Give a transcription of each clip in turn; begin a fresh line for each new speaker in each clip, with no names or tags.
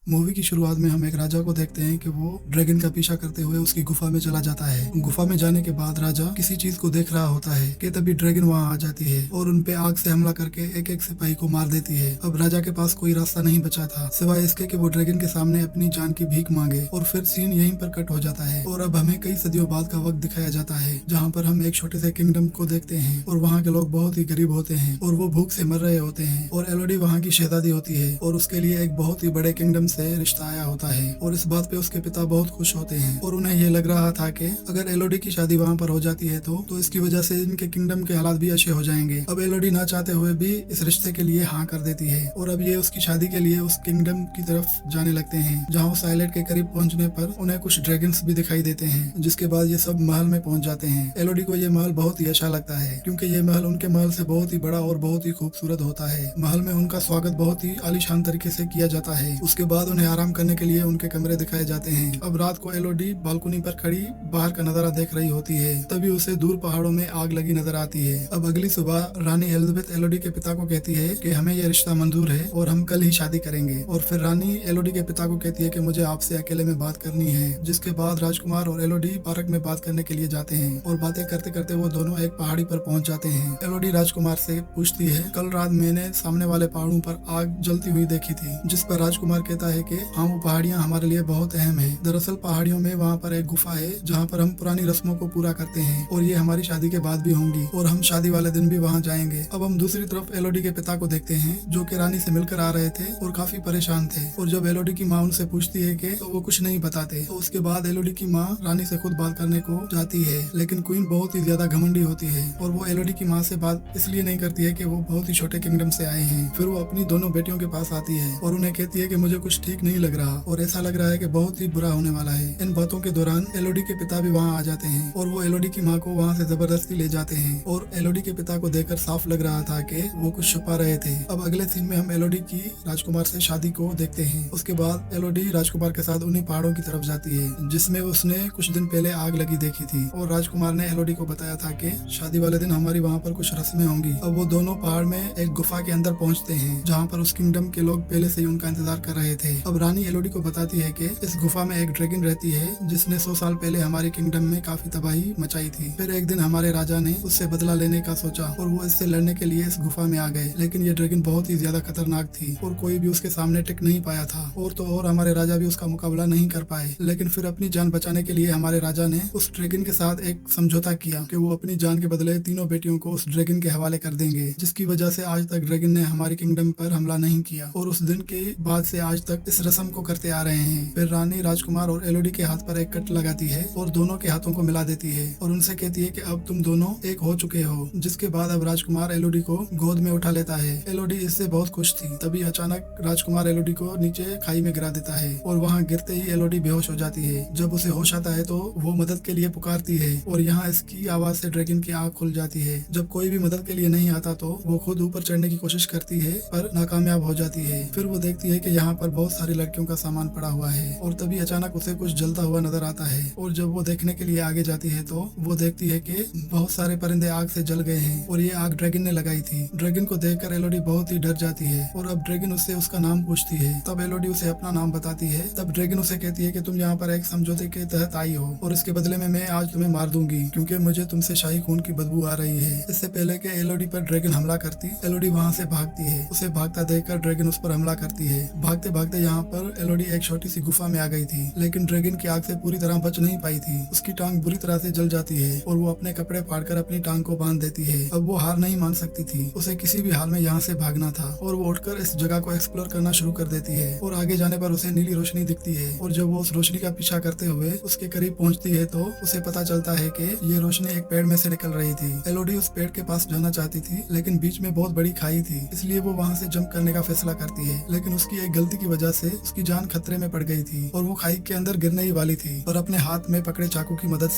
Movie की शुरुआत में हम एक राजा को देखते हैं कि वो ड्रैगन का पीछा करते हुए उसकी गुफा में चला जाता है। गुफा में जाने के बाद राजा किसी चीज को देख रहा होता है कि तभी ड्रैगन वहां आ जाती है और उनपे आग से हमला करके एक एक सिपाही को मार देती है। अब राजा के पास कोई रास्ता नहीं बचा था सिवाय इसके कि वो ड्रैगन के सामने अपनी जान की भीख मांगे और फिर सीन यहीं पर कट हो जाता है और अब हमें कई सदियों बाद का वक्त दिखाया जाता है जहाँ पर हम एक छोटे से किंगडम को देखते हैं और वहाँ के लोग बहुत ही गरीब होते हैं और वो भूख से मर रहे होते हैं और एलोडी वहाँ की शहजादी होती है और उसके लिए एक बहुत ही बड़े किंगडम से रिश्ता आया होता है और इस बात पे उसके पिता बहुत खुश होते हैं और उन्हें ये लग रहा था कि अगर एलोडी की शादी वहाँ पर हो जाती है तो इसकी वजह से इनके किंगडम के हालात भी अच्छे हो जाएंगे। अब एलोडी ना चाहते हुए भी इस रिश्ते के लिए हाँ कर देती है और अब ये उसकी शादी के लिए उस किंगडम की तरफ जाने लगते हैं जहाँ उस आइलैंड के करीब पहुंचने पर उन्हें कुछ ड्रैगन्स भी दिखाई देते हैं जिसके बाद ये सब महल में पहुंच जाते हैं। एलोडी को ये महल बहुत ही अच्छा लगता है क्योंकि ये महल उनके महल से बहुत ही बड़ा और बहुत ही खूबसूरत होता है। महल में उनका स्वागत बहुत ही आलीशान तरीके से किया जाता है। उसके बाद उन्हें आराम करने के लिए उनके कमरे दिखाए जाते हैं। अब रात को एलोडी बालकनी पर खड़ी बाहर का नजारा देख रही होती है तभी उसे दूर पहाड़ों में आग लगी नजर आती है। अब अगली सुबह रानी एलिजाबेथ एलोडी के पिता को कहती है कि हमें यह रिश्ता मंजूर है और हम कल ही शादी करेंगे और फिर रानी एलोडी के पिता को कहती है कि मुझे आपसे अकेले में बात करनी है। जिसके बाद राजकुमार और एलोडी पार्क में बात करने के लिए जाते हैं और बातें करते करते वो दोनों एक पहाड़ी पर पहुंच जाते हैं। एलोडी राजकुमार से पूछती है कल रात मैंने सामने वाले पहाड़ों पर आग जलती हुई देखी थी, जिस पर राजकुमार कहता है कि हाँ वो पहाड़ियाँ हमारे लिए बहुत अहम है। दरअसल पहाड़ियों में वहाँ पर एक गुफा है जहाँ पर हम पुरानी रस्मों को पूरा करते हैं और ये हमारी शादी के बाद भी होंगी और हम शादी वाले दिन भी वहाँ जाएंगे। अब हम दूसरी तरफ एलोडी के पिता को देखते हैं जो कि रानी से मिलकर आ रहे थे और काफी परेशान थे और जब एलोडी की माँ उनसे पूछती है कि तो वो कुछ नहीं बताते तो उसके बाद एलोडी की माँ रानी से खुद बात करने को जाती है लेकिन क्वीन बहुत ही ज्यादा घमंडी होती है और वो एलोडी की माँ से बात इसलिए नहीं करती है कि वो बहुत ही छोटे किंगडम से आए हैं। फिर वो अपनी दोनों बेटियों के पास आती है और उन्हें कहती है कि मुझे कुछ ठीक नहीं लग रहा और ऐसा लग रहा है कि बहुत ही बुरा होने वाला है। इन बातों के दौरान एलोडी के पिता भी वहाँ आ जाते हैं और वो एलोडी की माँ को वहाँ से जबरदस्ती ले जाते हैं और एलोडी के पिता को देखकर साफ लग रहा था कि वो कुछ छुपा रहे थे। अब अगले सीन में हम एलोडी की राजकुमार से शादी को देखते हैं। उसके बाद एलोडी राजकुमार के साथ उन्हीं पहाड़ों की तरफ जाती है जिसमें उसने कुछ दिन पहले आग लगी देखी थी और राजकुमार ने एलोडी को बताया था कि शादी वाले दिन हमारी वहाँ पर कुछ रस्में होंगी। अब वो दोनों पहाड़ में एक गुफा के अंदर पहुँचते हैं जहाँ पर उस किंगडम के लोग पहले से ही उनका इंतजार कर रहे थे। अब रानी एलोडी को बताती है कि इस गुफा में एक ड्रैगन रहती है जिसने 100 साल पहले हमारे किंगडम में काफी तबाही मचाई थी। फिर एक दिन हमारे राजा ने उससे बदला लेने का सोचा और वो इससे लड़ने के लिए इस गुफा में आ गए लेकिन ये ड्रैगन बहुत ही ज्यादा खतरनाक थी और कोई भी उसके सामने टिक नहीं पाया था और तो और हमारे राजा भी उसका मुकाबला नहीं कर पाए। लेकिन फिर अपनी जान बचाने के लिए हमारे राजा ने उस ड्रैगन के साथ एक समझौता किया कि वो अपनी जान के बदले तीनों बेटियों को उस ड्रैगन के हवाले कर देंगे, जिसकी वजह से आज तक ड्रैगन ने हमारे किंगडम पर हमला नहीं किया और उस दिन के बाद से आज तक इस रस्म को करते आ रहे हैं। फिर रानी राजकुमार और एलोडी के हाथ पर एक कट लगाती है और दोनों के हाथों को मिला देती है और उनसे कहती है कि अब तुम दोनों एक हो चुके हो। जिसके बाद अब राजकुमार एलोडी को गोद में उठा लेता है। एलोडी इससे बहुत खुश थी। तभी अचानक राजकुमार एलोडी को नीचे खाई में गिरा देता है और वहाँ गिरते ही एलोडी बेहोश हो जाती है। जब उसे होश आता है तो वो मदद के लिए पुकारती है और यहाँ इसकी आवाज से ड्रैगन की आंख खुल जाती है। जब कोई भी मदद के लिए नहीं आता तो वो खुद ऊपर चढ़ने की कोशिश करती है पर नाकामयाब हो जाती है। फिर वो देखती है कि यहाँ पर बहुत सारी लड़कियों का सामान पड़ा हुआ है और तभी अचानक उसे कुछ जलता हुआ नजर आता है और जब वो देखने के लिए आगे जाती है तो वो देखती है कि बहुत सारे परिंदे आग से जल गए हैं और ये आग ड्रैगन ने लगाई थी। ड्रैगन को देखकर एलोडी बहुत ही डर जाती है और अब ड्रैगन उससे उसका नाम पूछती है। तब एलोडी उसे अपना नाम बताती है। तब ड्रैगन उसे कहती है कि तुम यहाँ पर एक समझौते के तहत आई हो और इसके बदले में मैं आज तुम्हें मार दूंगी क्योंकि मुझे तुमसे शाही खून की बदबू आ रही है। इससे पहले कि एलोडी पर ड्रैगन हमला करती एलोडी वहाँ से भागती है। उसे भागता देखकर ड्रैगन उस पर हमला करती है। भागते भागते यहाँ पर एलोडी एक छोटी सी गुफा में आ गई थी लेकिन ड्रैगन की आग से पूरी तरह बच नहीं पाई थी। उसकी टांग बुरी तरह से जल जाती है और वो अपने कपड़े फाड़कर अपनी टांग को बांध देती है। अब वो हार नहीं मान सकती थी। उसे किसी भी हाल में यहाँ से भागना था और वो उठकर इस जगह को एक्सप्लोर करना शुरू कर देती है और आगे जाने पर उसे नीली रोशनी दिखती है और जब वो उस रोशनी का पीछा करते हुए उसके करीब पहुँचती है तो उसे पता चलता है कि ये रोशनी एक पेड़ में से निकल रही थी। एलोडी उस पेड़ के पास जाना चाहती थी लेकिन बीच में बहुत बड़ी खाई थी इसलिए वो वहाँ से जंप करने का फैसला करती है लेकिन उसकी एक गलती की वजह से उसकी जान खतरे में पड़ गई थी और वो खाई के अंदर गिरने ही वाली थी। और अपने हाथ में पकड़े चाकू की मदद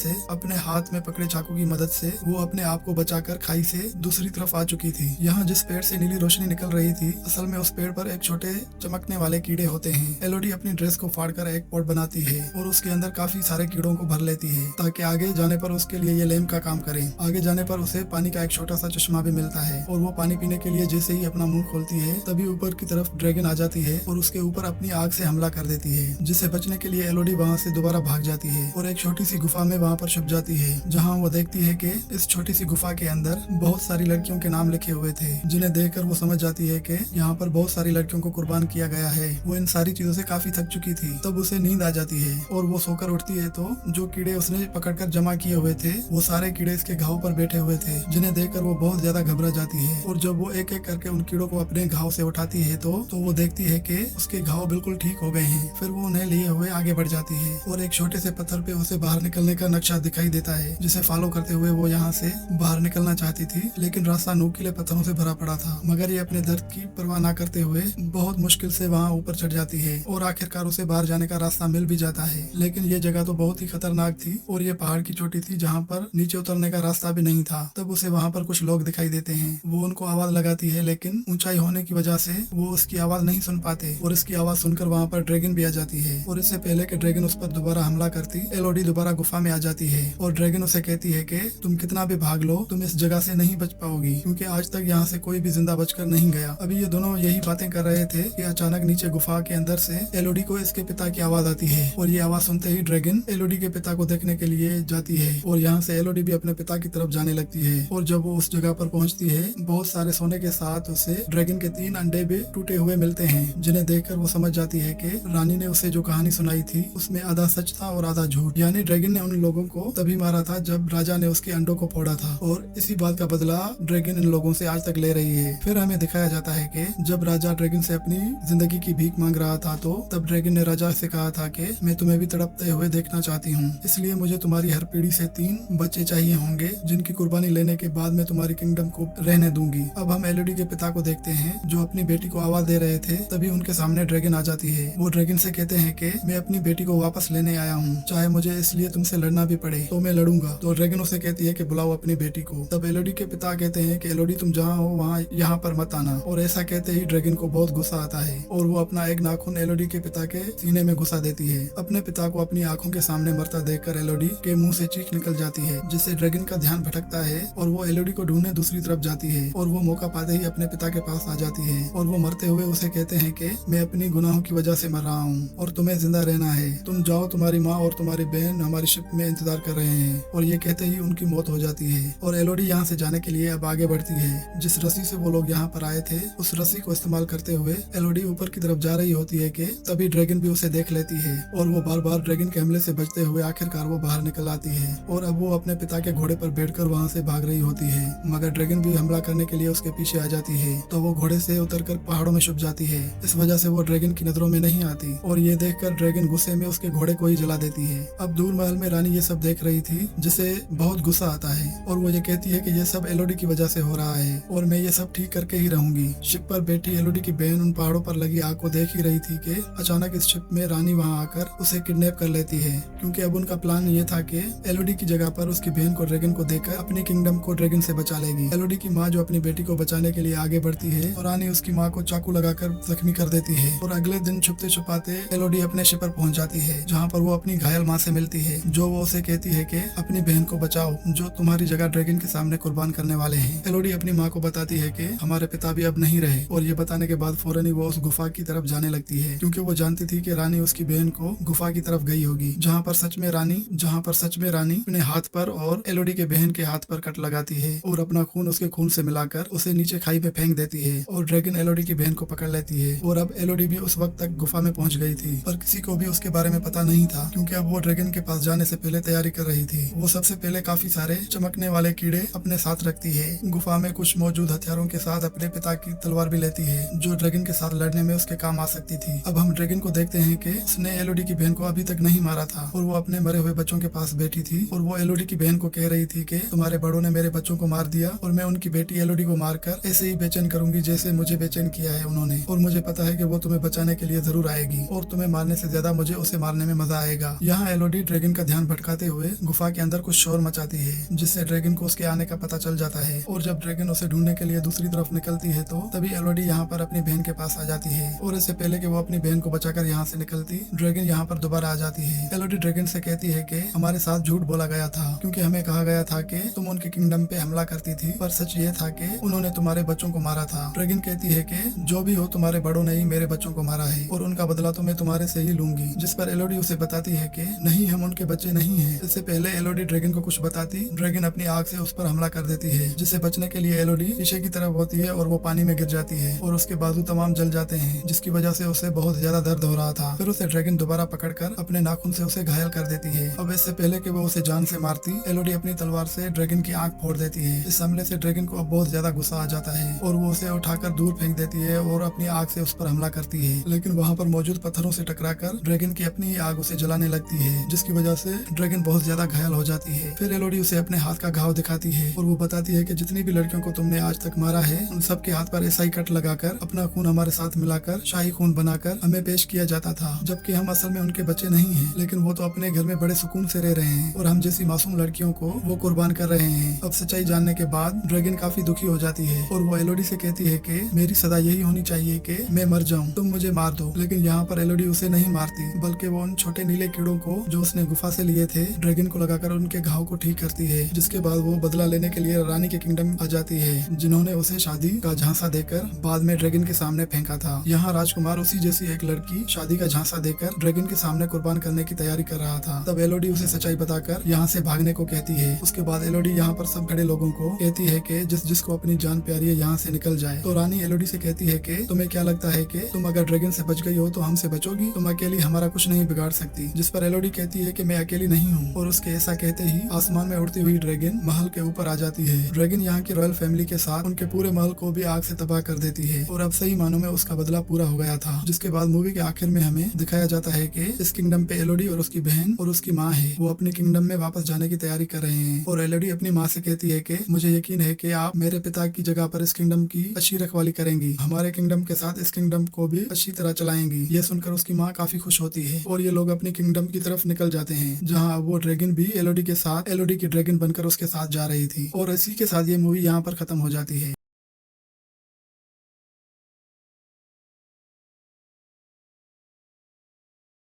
से वो अपने आप को बचाकर खाई से दूसरी तरफ आ चुकी थी। यहाँ जिस पेड़ से नीली रोशनी निकल रही थी असल में उस पेड़ पर एक छोटे चमकने वाले कीड़े होते हैं। एलोडी अपनी ड्रेस को फाड़कर एक पॉट बनाती है और उसके अंदर काफी सारे कीड़ों को भर लेती है ताकि आगे जाने पर उसके लिए ये लैंप का काम करे। आगे जाने पर उसे पानी का एक छोटा सा चश्मा भी मिलता है और वो पानी पीने के लिए जैसे ही अपना मुंह खोलती है तभी ऊपर की तरफ ड्रैगन आ जाती है और उसके ऊपर ऊपर अपनी आग से हमला कर देती है, जिससे बचने के लिए एलोडी वहाँ से दोबारा भाग जाती है और एक छोटी सी गुफा में वहाँ पर छुप जाती है, जहाँ वो देखती है कि इस छोटी सी गुफा के अंदर बहुत सारी लड़कियों के नाम लिखे हुए थे, जिन्हें देखकर वो समझ जाती है कि यहाँ पर बहुत सारी लड़कियों को कुर्बान किया गया है। वो इन सारी चीजों से काफी थक चुकी थी। तब उसे नींद आ जाती है और वो सोकर उठती है तो जो कीड़े उसने पकड़कर जमा किए हुए थे, वो सारे कीड़े इसके घाव पर बैठे हुए थे, जिन्हें देखकर वो बहुत ज्यादा घबरा जाती है। और जब वो एक एक करके उन कीड़ों को अपने घाव से उठाती है तो वो देखती है कि उसके घाव बिल्कुल ठीक हो गए हैं। फिर वो उन्हें लिए हुए आगे बढ़ जाती है और एक छोटे से पत्थर पे उसे बाहर निकलने का नक्शा दिखाई देता है, जिसे फॉलो करते हुए वो यहाँ से बाहर निकलना चाहती थी, लेकिन रास्ता नुकीले पत्थरों से भरा पड़ा था। मगर ये अपने दर्द की परवाह न करते हुए बहुत मुश्किल से वहाँ ऊपर चढ़ जाती है और आखिरकार उसे बाहर जाने का रास्ता मिल भी जाता है। लेकिन ये जगह तो बहुत ही खतरनाक थी और ये पहाड़ की चोटी थी जहाँ पर नीचे उतरने का रास्ता भी नहीं था। तब उसे वहाँ पर कुछ लोग दिखाई देते हैं। वो उनको आवाज लगाती है, लेकिन ऊंचाई होने की वजह से वो उसकी आवाज नहीं सुन पाते और इसकी आवाज सुनकर वहाँ पर ड्रैगन भी आ जाती है। और इससे पहले कि ड्रैगन उस पर दोबारा हमला करती, एलोडी दोबारा गुफा में आ जाती है और ड्रैगन उसे कहती है कि तुम कितना भी भाग लो, तुम इस जगह से नहीं बच पाओगी, क्योंकि आज तक यहाँ से कोई भी जिंदा बचकर नहीं गया। अभी ये दोनों यही बातें कर रहे थे कि अचानक नीचे गुफा के अंदर से एलोडी को इसके पिता की आवाज आती है और ये आवाज सुनते ही ड्रैगन एलोडी के पिता को देखने के लिए जाती है और यहाँ से एलोडी भी अपने पिता की तरफ जाने लगती है। और जब वो उस जगह पर पहुंचती है, बहुत सारे सोने के साथ उसे ड्रैगन के 3 अंडे भी टूटे हुए मिलते हैं, जिन्हें देखकर वो समझ जाती है कि रानी ने उसे जो कहानी सुनाई थी उसमें आधा सच था और आधा झूठ। यानी ड्रैगन ने उन लोगों को तभी मारा था जब राजा ने उसके अंडों को फोड़ा था और इसी बात का बदला ड्रैगन इन लोगों से आज तक ले रही है। फिर हमें दिखाया जाता है कि जब राजा ड्रैगन से अपनी जिंदगी की भीख मांग रहा था तो तब ड्रैगन ने राजा से कहा था कि मैं तुम्हें भी तड़पते हुए देखना चाहती हूँ, इसलिए मुझे तुम्हारी हर पीढ़ी से 3 बच्चे चाहिए होंगे, जिनकी कुर्बानी लेने के बाद मैं तुम्हारी किंगडम को रहने दूंगी। अब हम एलोडी के पिता को देखते हैं जो अपनी बेटी को आवाज दे रहे थे। तभी उनके सामने ड्रैगन आ जाती है। वो ड्रैगन से कहते हैं कि मैं अपनी बेटी को वापस लेने आया हूँ, चाहे मुझे इसलिए तुमसे लड़ना भी पड़े तो मैं लड़ूंगा। तो ड्रैगन उसे कहती है कि बुलाओ अपनी बेटी को। तब एलोडी के पिता कहते हैं कि एलोडी तुम जहाँ हो वहाँ यहाँ पर मत आना। और ऐसा कहते ही ड्रैगन को बहुत गुस्सा आता है और वो अपना एक नाखून एलोडी के पिता के सीने में घुसा देती है। अपने पिता को अपनी आंखों के सामने मरता देखकर एलोडी के मुंह से चीख निकल जाती है, जिससे ड्रैगन का ध्यान भटकता है और वो एलोडी को ढूंढने दूसरी तरफ जाती है और वो मौका पाते ही अपने पिता के पास आ जाती है और वो मरते हुए उसे कहते हैं कि मैं अपनी गुनाहों की वजह से मर रहा हूँ और तुम्हें जिंदा रहना है, तुम जाओ, तुम्हारी माँ और तुम्हारी बहन हमारी शिप में इंतजार कर रहे हैं। और ये कहते ही उनकी मौत हो जाती है और एलोडी यहाँ से जाने के लिए अब आगे बढ़ती है। जिस रस्सी से वो लोग यहाँ पर आए थे उस रस्सी को इस्तेमाल करते हुए एलोडी ऊपर की तरफ जा रही होती है कि तभी ड्रैगन भी उसे देख लेती है और वो बार बार ड्रैगन के हमले से बचते हुए आखिरकार वो बाहर निकल आती है और अब वो अपने पिता के घोड़े पर बैठकर वहाँ से भाग रही होती है। मगर ड्रैगन भी हमला करने के लिए उसके पीछे आ जाती है तो वो घोड़े से उतरकर पहाड़ों में छुप जाती है। इस वजह से वो ड्रैगन की नजरों में नहीं आती और ये देखकर ड्रैगन गुस्से में उसके घोड़े को ही जला देती है। अब दूर महल में रानी ये सब देख रही थी, जिसे बहुत गुस्सा आता है और वो ये कहती है कि ये सब एलोडी की वजह से हो रहा है और मैं ये सब ठीक करके ही रहूंगी। शिप पर बैठी एलोडी की बहन उन पहाड़ों पर लगी आग को देख ही रही थी कि अचानक इस शिप में रानी वहाँ आकर उसे किडनैप कर लेती है, क्योंकि अब उनका प्लान ये था कि एलोडी की जगह पर उसकी बहन को ड्रैगन को देकर अपनी किंगडम को ड्रैगन से बचा लेगी। एलोडी की माँ जो अपनी बेटी को बचाने के लिए आगे बढ़ती है और रानी उसकी माँ को चाकू लगाकर जख्मी कर देती है और अगले दिन छुपते छुपाते एलोडी अपने शिप पर पहुंच जाती है, जहाँ पर वो अपनी घायल माँ से मिलती है, जो वो उसे कहती है कि अपनी बहन को बचाओ जो तुम्हारी जगह ड्रैगन के सामने कुर्बान करने वाले हैं। एलोडी अपनी माँ को बताती है कि हमारे पिता भी अब नहीं रहे और ये बताने के बाद फौरन ही वो उस गुफा की तरफ जाने लगती है, क्योंकि वो जानती थी कि रानी उसकी बहन को गुफा की तरफ गई होगी, जहाँ पर सच में रानी अपने हाथ पर और एलोडी के बहन के हाथ पर कट लगाती है और अपना खून उसके खून से मिलाकर उसे नीचे खाई में फेंक देती है और ड्रैगन एलोडी की बहन को पकड़ लेती है। और अब एलोडी भी उस वक्त तक गुफा में पहुंच गई थी, पर किसी को भी उसके बारे में पता नहीं था, क्योंकि अब वो ड्रैगन के पास जाने से पहले तैयारी कर रही थी। वो सबसे पहले काफी सारे चमकने वाले कीड़े अपने साथ रखती है। गुफा में कुछ मौजूद हथियारों के साथ अपने पिता की तलवार भी लेती है, जो ड्रैगन के साथ लड़ने में उसके काम आ सकती थी। अब हम ड्रैगन को देखते हैं कि उसने एलोडी की बहन को अभी तक नहीं मारा था और वो अपने मरे हुए बच्चों के पास बैठी थी और वो एलोडी की बहन को कह रही थी कि तुम्हारे बड़ों ने मेरे बच्चों को मार दिया और मैं उनकी बेटी एलोडी को मारकर ऐसे ही बेचैन करूंगी जैसे मुझे बेचैन किया है उन्होंने, और मुझे पता है कि वो तुम्हें बचाने के लिए जरूर आएगी और तुम्हें मारने से ज्यादा मुझे उसे मारने में मजा आएगा। यहाँ एलोडी ड्रैगन का ध्यान भटकाते हुए गुफा के अंदर कुछ शोर मचाती है, जिससे ड्रैगन को उसके आने का पता चल जाता है और जब ड्रैगन उसे ढूंढने के लिए दूसरी तरफ निकलती है तो तभी एलोडी यहाँ पर अपनी बहन के पास आ जाती है और इससे पहले कि वो अपनी बहन को बचाकर यहाँ से निकलती, ड्रैगन यहाँ पर दोबारा आ जाती है। एलोडी ड्रैगन से कहती है कि हमारे साथ झूठ बोला गया था, क्योंकि हमें कहा गया था कि तुम उनके किंगडम पे हमला करती थी, पर सच ये था कि उन्होंने तुम्हारे बच्चों को मारा था। ड्रैगन कहती है कि जो भी हो तुम्हारे बड़ों ने ही मेरे बच्चों बच्चों को मारा है और उनका बदला तो मैं तुम्हारे से ही लूंगी। जिस पर एलोडी उसे बताती है कि नहीं, हम उनके बच्चे नहीं हैं। इससे पहले एलोडी ड्रैगन को कुछ बताती, ड्रैगन अपनी आग से उस पर हमला कर देती है, जिससे बचने के लिए एलोडी शीशे की तरफ होती है और वो पानी में गिर जाती है और उसके बाजू तमाम जल जाते हैं, जिसकी वजह से उसे बहुत ज्यादा दर्द हो रहा था। फिर उसे ड्रैगन दोबारा पकड़कर अपने नाखून से उसे घायल कर देती है। अब इससे पहले कि वो उसे जान से मारती, एलोडी अपनी तलवार से ड्रैगन की आंख फोड़ देती है। इस हमले से ड्रैगन को अब बहुत ज्यादा गुस्सा आ जाता है और वो उसे उठाकर दूर फेंक देती है और अपनी आग से उस पर हमला करती है, लेकिन वहाँ पर मौजूद पत्थरों से टकराकर ड्रैगन की अपनी ही आग उसे जलाने लगती है, जिसकी वजह से ड्रैगन बहुत ज्यादा घायल हो जाती है। फिर एलोडी उसे अपने हाथ का घाव दिखाती है और वो बताती है कि जितनी भी लड़कियों को तुमने आज तक मारा है, उन सबके हाथ पर ऐसा ही कट लगाकर अपना खून हमारे साथ मिलाकर शाही खून बनाकर हमें पेश किया जाता था, जबकि हम असल में उनके बच्चे नहीं हैं, लेकिन वो तो अपने घर में बड़े सुकून से रह रहे हैं और हम जैसी मासूम लड़कियों को वो कुर्बान कर रहे हैं। अब सच्चाई जानने के बाद ड्रैगन काफी दुखी हो जाती है और वो एलोडी से कहती है कि मेरी सजा यही होनी चाहिए कि मैं मर जाऊं, तुम मुझे मार दो। लेकिन यहाँ पर एलोडी उसे नहीं मारती, बल्कि वो उन छोटे नीले कीड़ों को जो उसने गुफा से लिए थे ड्रैगन को लगाकर उनके घाव को ठीक करती है, जिसके बाद वो बदला लेने के लिए रानी के किंगडम आ जाती है, जिन्होंने उसे शादी का झांसा देकर बाद में ड्रैगन के सामने फेंका था। यहाँ राजकुमार उसी जैसी एक लड़की शादी का झांसा देकर ड्रैगन के सामने कुर्बान करने की तैयारी कर रहा था। तब एलोडी उसे सच्चाई बताकर यहाँ से भागने को कहती है। उसके बाद एलोडी यहाँ पर सब खड़े लोगों को कहती है कि जिसको अपनी जान प्यारी है यहाँ से निकल जाए। तो रानी एलोडी से कहती है कि तुम्हें क्या लगता है कि तुम अगर ड्रैगन से बच गई हो तो हमसे बचोगी? तुम अकेली हमारा कुछ नहीं बिगाड़ सकती। जिस पर एलोडी कहती है कि मैं अकेली नहीं हूँ, और उसके ऐसा कहते ही आसमान में उड़ती हुई ड्रैगन महल के ऊपर आ जाती है। ड्रैगन यहाँ की रॉयल फैमिली के साथ उनके पूरे महल को भी आग से तबाह कर देती है और अब सही मानों में उसका बदला पूरा हो गया था। जिसके बाद मूवी के आखिर में हमें दिखाया जाता है कि इस किंगडम पे एलोडी और उसकी बहन और उसकी माँ है, वो अपने किंगडम में वापस जाने की तैयारी कर रहे हैं और एलोडी अपनी माँ से कहती है कि मुझे यकीन है कि आप मेरे पिता की जगह पर इस किंगडम की अच्छी रखवाली करेंगी, हमारे किंगडम के साथ इस किंगडम को भी अच्छी तरह चलाएंगी। ये सुनकर उसकी माँ काफी खुश होती है और ये लोग अपनी किंगडम की तरफ निकल जाते हैं, जहाँ वो ड्रैगन भी एलोडी के साथ एलोडी की ड्रैगन बनकर उसके साथ जा रही थी। और इसी के साथ ये मूवी यहाँ पर खत्म हो जाती है।